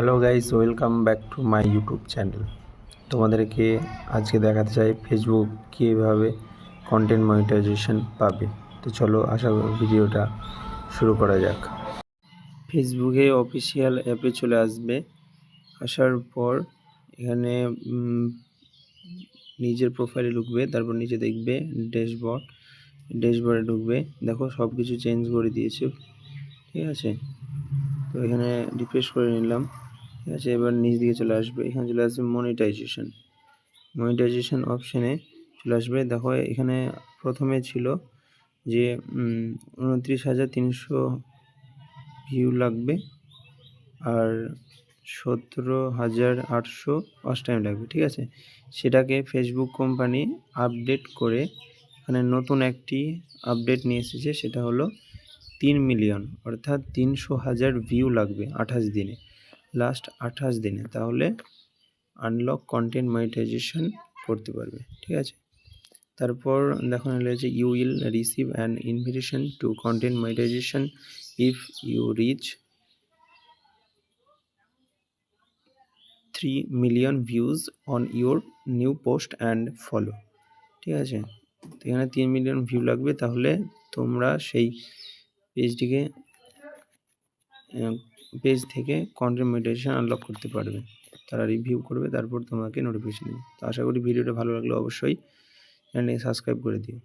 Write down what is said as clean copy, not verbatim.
Hello guys, welcome back to my YouTube channel. তোমাদেরকে আজকে দেখাতে চাই ফেসবুক কীভাবে কন্টেন্ট মনিটাইজেশন পাবে। তো চলো আশা করি ভিডিওটা শুরু করা যাক। ফেসবুকে অফিসিয়াল অ্যাপে চলে আসবে। আসার পর এখানে নিজের প্রোফাইলে ঢুকবে, তারপর নিচে দেখবে ড্যাশবোর্ডে ঢুকবে। দেখো সব কিছু চেঞ্জ করে দিয়েছে, ঠিক আছে। তো এখানে রিফ্রেশ করে নিলাম, ঠিক আছে। এবার নিচ দিকে চলে আসবে, এখানে চলে আসবে মনিটাইজেশন অপশানে চলে আসবে। দেখো এখানে প্রথমে ছিল যে 29,300 ভিউ লাগবে আর 17,800 ওয়াচ টাইম লাগবে, ঠিক আছে। সেটাকে ফেসবুক কোম্পানি আপডেট করে এখানে নতুন একটি আপডেট নিয়ে এসেছে, সেটা হলো 3 মিলিয়ন, অর্থাৎ 300,000 ভিউ লাগবে 28 দিনে, লাস্ট 28 দিনে, তাহলে আনলক কন্টেন্ট মনিটাইজেশন করতে পারবে, ঠিক আছে। তারপর দেখো যে you will receive an invitation to content monetization if you reach 3 million views on your new post and follow, ঠিক আছে। এখানে 3 মিলিয়ন ভিউ লাগবে, তাহলে তোমরা সেই পেজ থেকে কন্টেন্ট মনিটাইজেশন আনলক করতে পারবে। তারা রিভিউ করবে, তারপর তোমাকে নোটিফিকেশন দেবে। তো আশা করি ভিডিওটা ভালো লাগলে অবশ্যই চ্যানেলটি সাবস্ক্রাইব করে দিও।